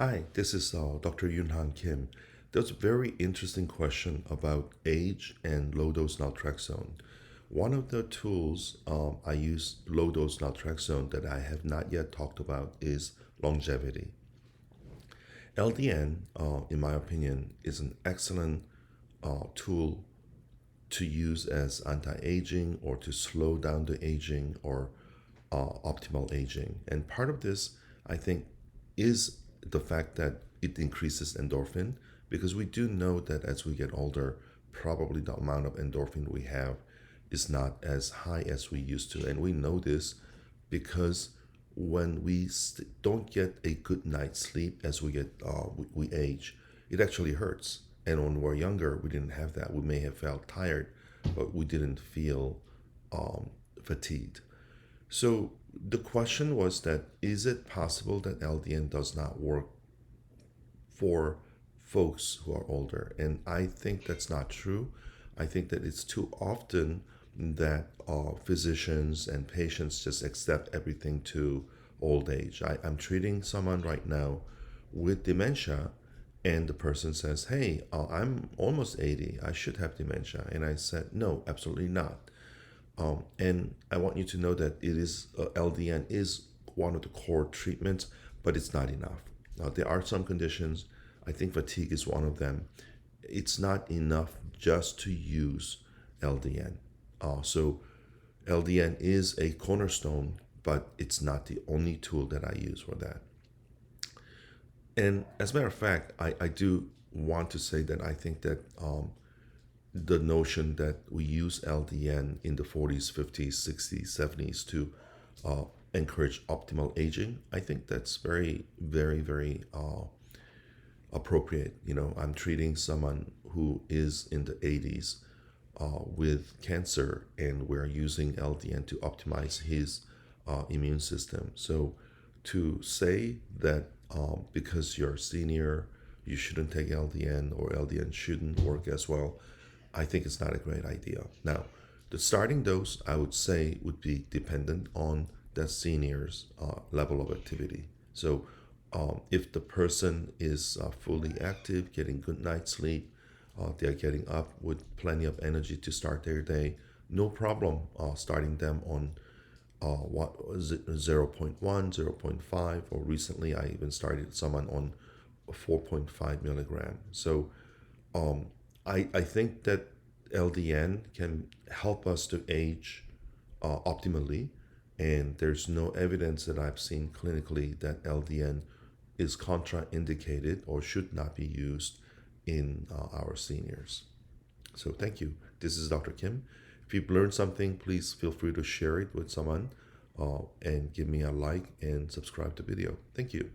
Hi, this is Dr. Yunhan Kim. There's a very interesting question about age and low dose naltrexone. One of the tools I use low dose naltrexone that I have not yet talked about is longevity. LDN, in my opinion, is an excellent tool to use as anti-aging or to slow down the aging or optimal aging. And part of this, I think, is the fact that it increases endorphin because we do know that as we get older, probably the amount of endorphin we have is not as high as we used to. And we know this because when we don't get a good night's sleep as we age, it actually hurts. And when we're younger, we didn't have that. We may have felt tired, but we didn't feel fatigued. So the question was that is it possible that LDN does not work for folks who are older? And I think that's not true. I think that it's too often that physicians and patients just accept everything to old age. I'm treating someone right now with dementia, and the person says, "Hey, I'm almost 80. I should have dementia." And I said, "No, absolutely not." And I want you to know that it is LDN is one of the core treatments, but it's not enough. Now, there are some conditions. I think fatigue is one of them. It's not enough just to use LDN. So LDN is a cornerstone, but it's not the only tool that I use for that. And as a matter of fact, I do want to say that I think that the notion that we use LDN in the 40s, 50s, 60s, 70s to encourage optimal aging, I think that's very, very, very appropriate. You know, I'm treating someone who is in the 80s with cancer, and we're using LDN to optimize his immune system. So to say that because you're a senior, you shouldn't take LDN or LDN shouldn't work as well, I think it's not a great idea. Now, the starting dose, I would say, would be dependent on the senior's level of activity. So if the person is fully active, getting good night's sleep, they're getting up with plenty of energy to start their day, no problem starting them on what was it, 0.1, 0.5, or recently I even started someone on 4.5 milligram. So I think that LDN can help us to age optimally, and there's no evidence that I've seen clinically that LDN is contraindicated or should not be used in our seniors. So thank you. This is Dr. Kim. If you've learned something, please feel free to share it with someone and give me a like and subscribe to the video. Thank you.